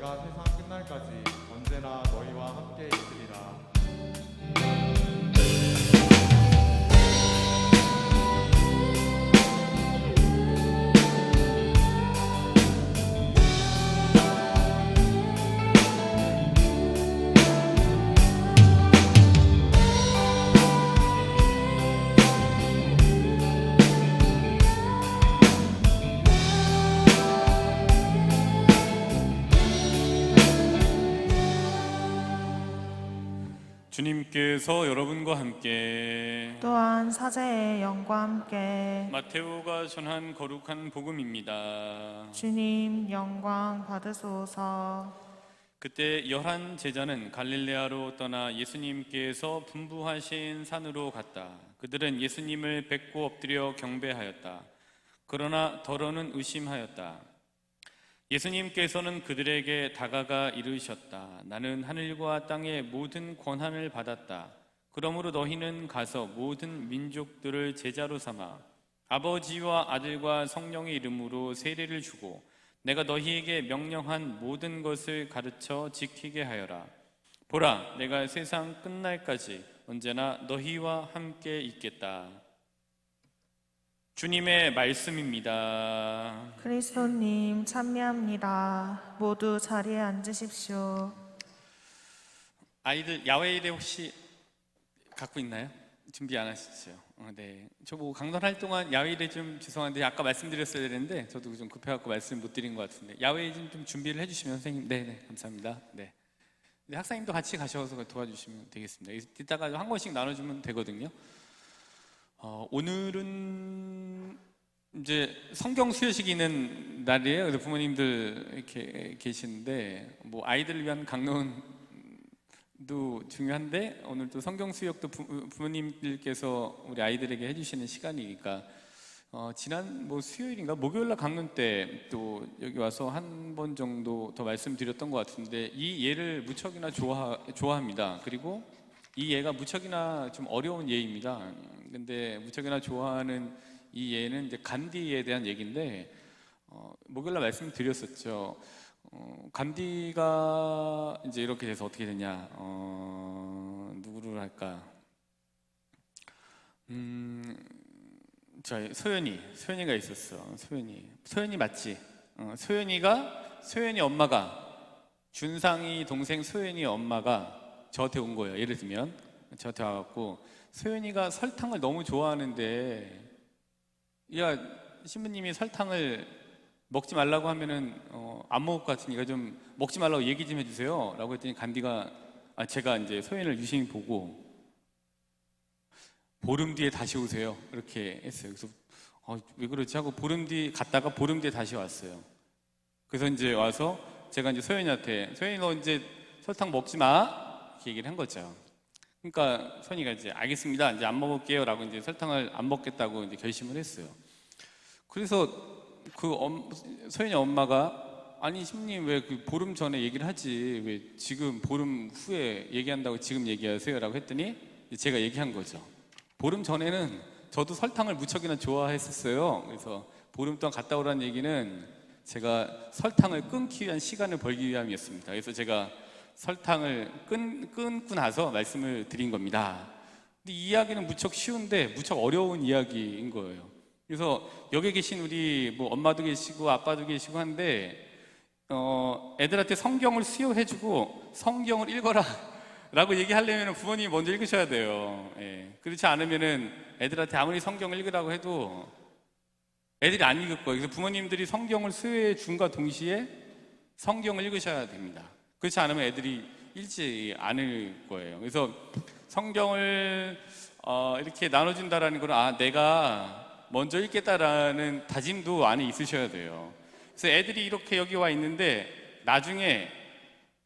내가 세상 끝날까지 언제나 너희와 함께 있으리라. 주님께서 여러분과 함께 또한 사제의 영과 함께 마테오가 전한 거룩한 복음입니다. 주님 영광 받으소서. 그때 11 제자는 갈릴레아로 떠나 예수님께서 분부하신 산으로 갔다. 그들은 예수님을 뵙고 엎드려 경배하였다. 그러나 더러는 의심하였다. 예수님께서는 그들에게 다가가 이르셨다. 나는 하늘과 땅의 모든 권한을 받았다. 그러므로 너희는 가서 모든 민족들을 제자로 삼아 아버지와 아들과 성령의 이름으로 세례를 주고 내가 너희에게 명령한 모든 것을 가르쳐 지키게 하여라. 보라, 내가 세상 끝날까지 언제나 너희와 함께 있겠다. 주님의 말씀입니다. 그리스도님 참여합니다. 모두 자리에 앉으십시오. 아이들 야외 일에 혹시 갖고 있나요? 준비 안 하시죠? 네. 저 뭐 강론할 동안 야외 일에 좀 죄송한데 아까 말씀드렸어야 되는데 저도 좀 급해갖고 말씀 못 드린 것 같은데 야외 좀 준비를 해주시면 선생님. 네네 감사합니다. 네. 학사님도 같이 가셔서 도와주시면 되겠습니다. 이따가 한 권씩 나눠주면 되거든요. 오늘은 이제 성경 수요식이 있는 날이에요. 그래서 부모님들 이렇게 계시는데 뭐 아이들을 위한 강론도 중요한데 오늘 또 성경 수요식도 부모님들께서 우리 아이들에게 해주시는 시간이니까 지난 뭐 수요일인가 목요일날 강론 때 또 여기 와서 한 번 정도 더 말씀드렸던 것 같은데 이 예를 무척이나 좋아합니다. 그리고 이 예가 무척이나 좀 어려운 예입니다. 근데 무척이나 좋아하는 이 예는 이제 간디에 대한 얘기인데 목요일날 말씀드렸었죠. 간디가 이제 이렇게 돼서 어떻게 되냐? 누구를 할까? 자, 소연이가 있었어. 소연이 맞지? 소연이 엄마가 준상이 동생 소연이 엄마가 저한테 온 거예요. 예를 들면 저한테 와갖고 소연이가 설탕을 너무 좋아하는데 야 신부님이 설탕을 먹지 말라고 하면은 안 먹을 것 같으니까 좀 먹지 말라고 얘기 좀 해주세요 라고 했더니 간디가 제가 이제 소연이를 유심히 보고 보름 뒤에 다시 오세요 이렇게 했어요. 그래서 왜 그러지 하고 보름 뒤에 다시 왔어요. 그래서 이제 와서 제가 이제 소연이한테 소연이 너 이제 설탕 먹지 마 이렇게 얘기를 한 거죠. 그러니까 소연이가 이제 알겠습니다. 이제 안 먹을게요 라고 이제 설탕을 안 먹겠다고 이제 결심을 했어요. 그래서 소연이 엄마가 아니 신부님 왜 그 보름 전에 얘기를 하지 왜 지금 보름 후에 얘기한다고 지금 얘기하세요 라고 했더니 제가 얘기한 거죠. 보름 전에는 저도 설탕을 무척이나 좋아했었어요. 그래서 보름 동안 갔다 오라는 얘기는 제가 설탕을 끊기 위한 시간을 벌기 위함이었습니다. 그래서 제가 설탕을 끊고 나서 말씀을 드린 겁니다. 근데 이 이야기는 무척 쉬운데 무척 어려운 이야기인 거예요. 그래서 여기 계신 우리 뭐 엄마도 계시고 아빠도 계시고 한데 애들한테 성경을 수요해주고 성경을 읽어라 라고 얘기하려면 부모님이 먼저 읽으셔야 돼요. 예. 그렇지 않으면은 애들한테 아무리 성경을 읽으라고 해도 애들이 안 읽을 거예요. 그래서 부모님들이 성경을 수요해 준과 동시에 성경을 읽으셔야 됩니다. 그렇지 않으면 애들이 읽지 않을 거예요. 그래서 성경을 이렇게 나눠준다라는 건 내가 먼저 읽겠다라는 다짐도 안에 있으셔야 돼요. 그래서 애들이 이렇게 여기 와 있는데 나중에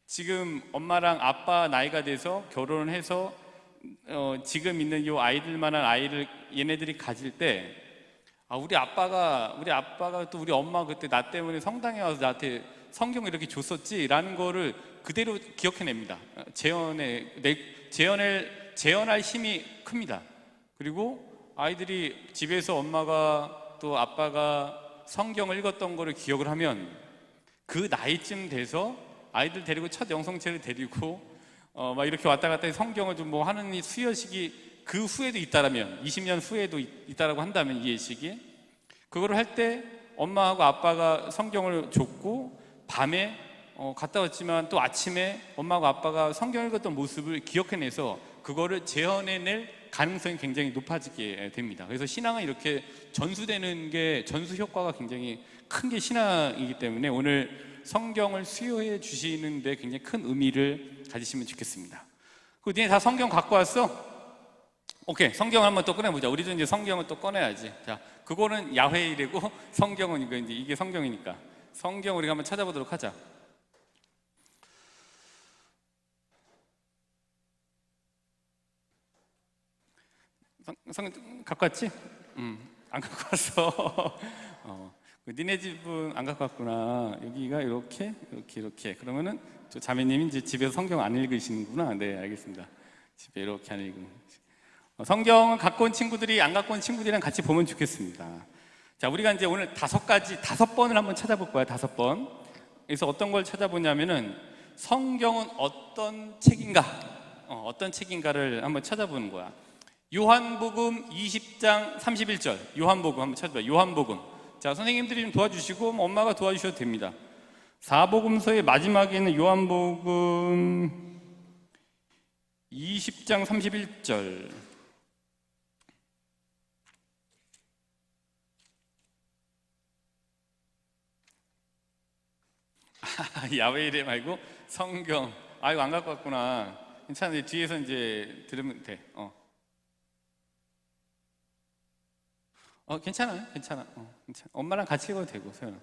지금 엄마랑 아빠 나이가 돼서 결혼을 해서 지금 있는 요 아이들만한 아이를 얘네들이 가질 때 우리 아빠가 또 우리 엄마 그때 나 때문에 성당에 와서 나한테 성경을 이렇게 줬었지 라는 거를 그대로 기억해냅니다. 재현할 힘이 큽니다. 그리고 아이들이 집에서 엄마가 또 아빠가 성경을 읽었던 거를 기억을 하면 그 나이쯤 돼서 아이들 데리고 첫 영성체를 데리고 막 이렇게 왔다 갔다 해서 성경을 좀 뭐 하는 이 수여식이 그 후에도 있다라면 20년 후에도 있다라고 한다면 이 예식이 그거를 할 때 엄마하고 아빠가 성경을 줬고 밤에 갔다 왔지만 또 아침에 엄마하고 아빠가 성경 읽었던 모습을 기억해내서 그거를 재현해낼 가능성이 굉장히 높아지게 됩니다. 그래서 신앙은 이렇게 전수되는 게 전수 효과가 굉장히 큰 게 신앙이기 때문에 오늘 성경을 수요해 주시는 데 굉장히 큰 의미를 가지시면 좋겠습니다. 그 니네 다 성경 갖고 왔어? 오케이, 성경을 한번 또 꺼내보자. 우리도 이제 성경을 또 꺼내야지. 자, 그거는 야훼일이고 성경은 이게 성경이니까 성경 우리가 한번 찾아보도록 하자. 성경 갖고 왔지? 안 갖고 왔어. 니네 집은 안 갖고 왔구나. 여기가 이렇게. 그러면은 저 자매님이 이제 집에서 성경 안 읽으시는구나. 네, 알겠습니다. 집에 이렇게 안 읽으면. 성경을 갖고 온 친구들이 안 갖고 온 친구들이랑 같이 보면 좋겠습니다. 자, 우리가 이제 오늘 5번을 한번 찾아볼 거야. 5번. 그래서 어떤 걸 찾아보냐면은 성경은 어떤 책인가? 어떤 책인가를 한번 찾아보는 거야. 요한복음 20장 31절. 요한복음 한번 찾아봐요. 요한복음. 자, 선생님들이 좀 도와주시고 엄마가 도와주셔도 됩니다. 사복음서의 마지막에 있는 요한복음 20장 31절. 야훼일에 말고 성경. 이거 안 갖고 왔구나. 괜찮아. 뒤에서 이제 들으면 돼. 괜찮아요. 괜찮아. 엄마랑 같이 읽어도 되고, 소연아.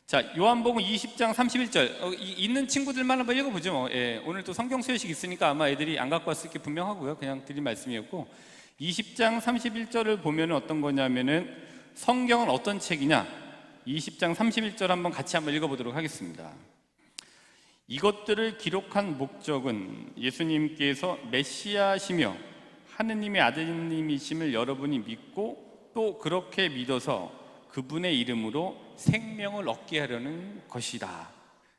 자, 요한복음 20장 31절. 있는 친구들만 한번 읽어보죠. 뭐. 예, 오늘 또 성경 수요식 있으니까 아마 애들이 안 갖고 왔을 게 분명하고요. 그냥 드린 말씀이었고, 20장 31절을 보면 어떤 거냐면은 성경은 어떤 책이냐? 20장 31절 한번 같이 한번 읽어보도록 하겠습니다. 이것들을 기록한 목적은 예수님께서 메시아시며 하느님의 아드님이심을 여러분이 믿고 또 그렇게 믿어서 그분의 이름으로 생명을 얻게 하려는 것이다.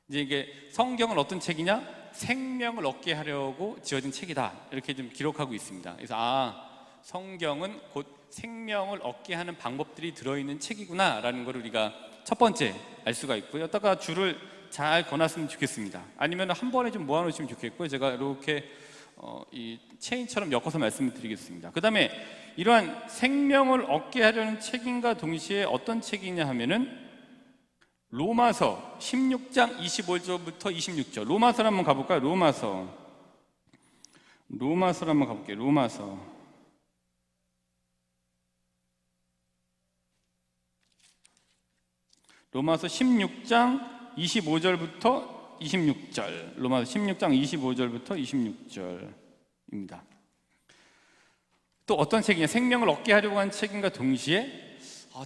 이제 이게 성경은 어떤 책이냐? 생명을 얻게 하려고 지어진 책이다. 이렇게 좀 기록하고 있습니다. 그래서 성경은 곧 생명을 얻게 하는 방법들이 들어있는 책이구나라는 걸 우리가 첫 번째 알 수가 있고요. 여기다가 줄을 잘 거놨으면 좋겠습니다. 아니면 한 번에 좀 모아놓으시면 좋겠고요. 제가 이렇게 이 체인처럼 엮어서 말씀을 드리겠습니다. 그 다음에 이러한 생명을 얻게 하려는 책임과 동시에 어떤 책이냐 하면은 로마서 16장 25절부터 26절. 로마서를 한번 가볼까요? 로마서를 한번 가볼게요. 로마서 16장 25절부터 26절. 로마서 16장 25절부터 26절입니다. 또 어떤 책이냐? 생명을 얻게 하려고 한 책임과 동시에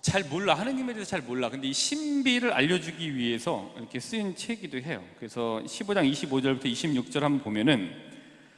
잘 몰라. 하느님에 대해서 잘 몰라. 근데 이 신비를 알려주기 위해서 이렇게 쓰인 책이기도 해요. 그래서 15장 25절부터 26절 한번 보면은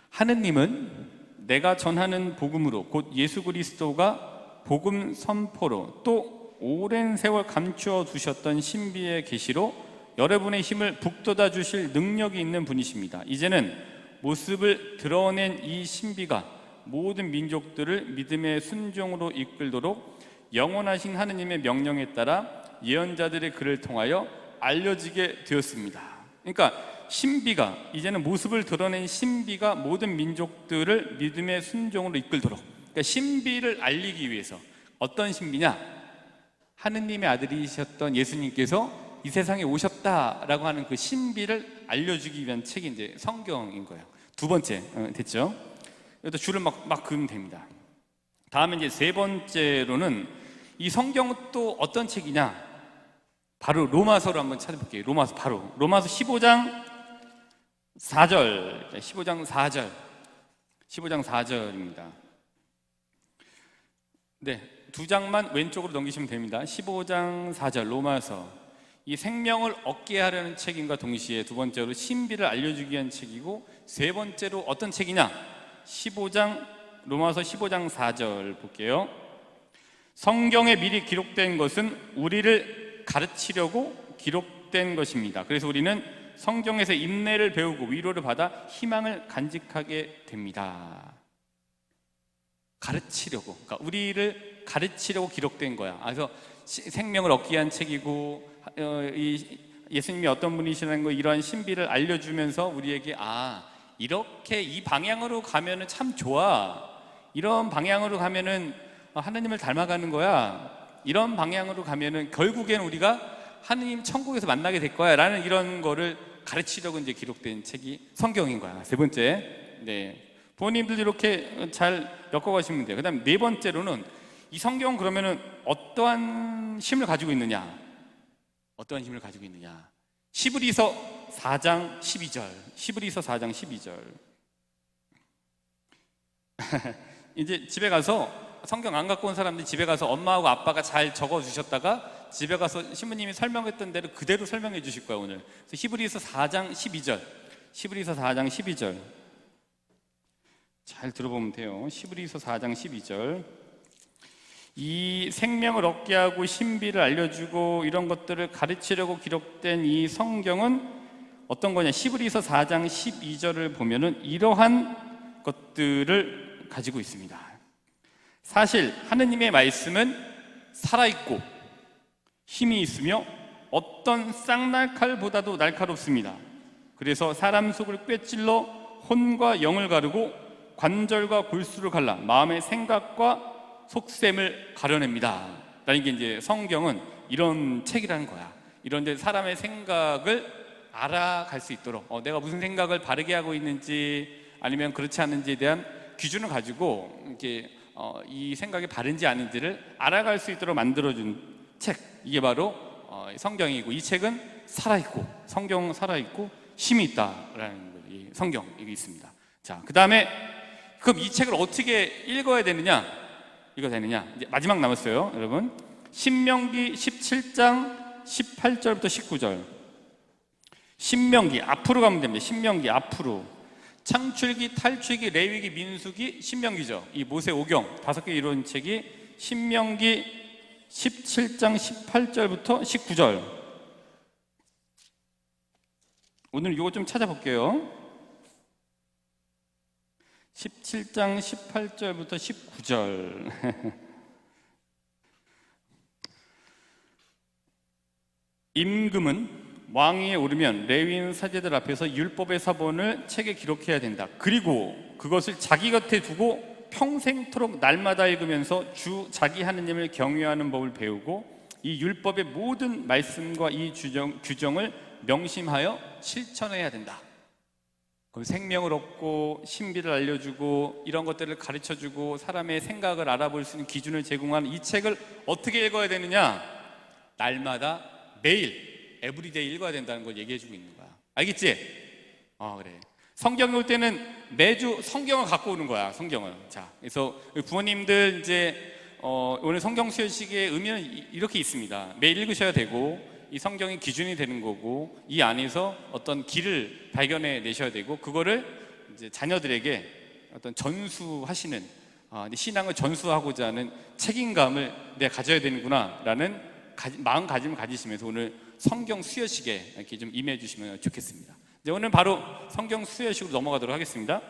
하느님은 내가 전하는 복음으로 곧 예수 그리스도가 복음 선포로 또 오랜 세월 감추어 두셨던 신비의 계시로 여러분의 힘을 북돋아 주실 능력이 있는 분이십니다. 이제는 모습을 드러낸 이 신비가 모든 민족들을 믿음의 순종으로 이끌도록 영원하신 하느님의 명령에 따라 예언자들의 글을 통하여 알려지게 되었습니다. 그러니까 신비가, 이제는 모습을 드러낸 신비가 모든 민족들을 믿음의 순종으로 이끌도록, 그러니까 신비를 알리기 위해서. 어떤 신비냐? 하느님의 아들이셨던 예수님께서 이 세상에 오셨다라고 하는 그 신비를 알려주기 위한 책이 이제 성경인 거예요. 두 번째, 됐죠? 여기다 줄을 막 그으면 됩니다. 다음에 이제 세 번째로는 이 성경은 또 어떤 책이냐? 바로 로마서로 한번 찾아볼게요. 로마서 15장 4절. 15장 4절입니다. 네, 두 장만 왼쪽으로 넘기시면 됩니다. 15장 4절 로마서. 이 생명을 얻게 하려는 책임과 동시에 두 번째로 신비를 알려주기 위한 책이고, 세 번째로 어떤 책이냐? 로마서 15장 4절 볼게요. 성경에 미리 기록된 것은 우리를 가르치려고 기록된 것입니다. 그래서 우리는 성경에서 인내를 배우고 위로를 받아 희망을 간직하게 됩니다. 가르치려고, 그러니까 우리를 가르치려고 기록된 거야. 그래서 생명을 얻기 위한 책이고, 예수님이 어떤 분이시라는 거, 이러한 신비를 알려주면서 우리에게 이렇게 이 방향으로 가면은 참 좋아, 이런 방향으로 가면은 하나님을 닮아가는 거야, 이런 방향으로 가면은 결국에는 우리가 하느님 천국에서 만나게 될 거야 라는 이런 거를 가르치려고 이제 기록된 책이 성경인 거야. 세 번째, 부모님들 이렇게 잘 엮어가시면 돼요. 그 다음 네 번째로는 이 성경은 그러면은 어떠한 힘을 가지고 있느냐? 어떠한 힘을 가지고 있느냐? 히브리서 4장 12절. 히브리서 4장 12절. 이제 집에 가서 성경 안 갖고 온 사람들이 집에 가서 엄마하고 아빠가 잘 적어 주셨다가 집에 가서 신부님이 설명했던 대로 그대로 설명해 주실 거야 오늘. 그래서 히브리서 4장 12절. 히브리서 4장 12절. 잘 들어보면 돼요. 히브리서 4장 12절. 이 생명을 얻게 하고 신비를 알려주고 이런 것들을 가르치려고 기록된 이 성경은 어떤 거냐? 히브리서 4장 12절을 보면은 이러한 것들을 가지고 있습니다. 사실 하느님의 말씀은 살아있고 힘이 있으며 어떤 쌍날칼보다도 날카롭습니다. 그래서 사람 속을 꿰찔러 혼과 영을 가르고 관절과 골수를 갈라 마음의 생각과 속셈을 가려냅니다. 라는 게 이제 성경은 이런 책이라는 거야. 이런데 사람의 생각을 알아갈 수 있도록 내가 무슨 생각을 바르게 하고 있는지 아니면 그렇지 않은지에 대한 기준을 가지고 이렇게 이 생각이 바른지 아닌지를 알아갈 수 있도록 만들어준 책, 이게 바로 성경이고, 이 책은 살아있고, 성경 살아있고 힘이 있다라는 거예요. 이 성경 이게 있습니다. 자, 그 다음에 그럼 이 책을 어떻게 읽어야 되느냐? 이거 되느냐? 이제 마지막 남았어요, 여러분. 신명기 17장 18절부터 19절. 신명기 앞으로 가면 됩니다. 신명기 앞으로. 창출기, 탈출기, 레위기, 민수기, 신명기죠. 이 모세 오경 5개 이론 책이 신명기 17장 18절부터 19절. 오늘 이거 좀 찾아볼게요. 17장 18절부터 19절. 임금은 왕위에 오르면 레위인 사제들 앞에서 율법의 사본을 책에 기록해야 된다. 그리고 그것을 자기 곁에 두고 평생토록 날마다 읽으면서 주 자기 하느님을 경외하는 법을 배우고 이 율법의 모든 말씀과 이 규정을 명심하여 실천해야 된다. 그럼 생명을 얻고 신비를 알려주고 이런 것들을 가르쳐주고 사람의 생각을 알아볼 수 있는 기준을 제공하는 이 책을 어떻게 읽어야 되느냐? 날마다 매일 에브리데이 읽어야 된다는 걸 얘기해주고 있는 거야. 알겠지? 그래. 성경이 올 때는 매주 성경을 갖고 오는 거야. 성경을. 자, 그래서 부모님들 이제 오늘 성경 수요식의 의미는 이렇게 있습니다. 매일 읽으셔야 되고 이 성경이 기준이 되는 거고 이 안에서 어떤 길을 발견해 내셔야 되고 그거를 이제 자녀들에게 어떤 전수하시는 신앙을 전수하고자 하는 책임감을 내가 가져야 되는구나라는 마음가짐을 가지시면서 오늘 성경 수요식에 이렇게 좀 임해 주시면 좋겠습니다. 이제 오늘 바로 성경 수요식으로 넘어가도록 하겠습니다.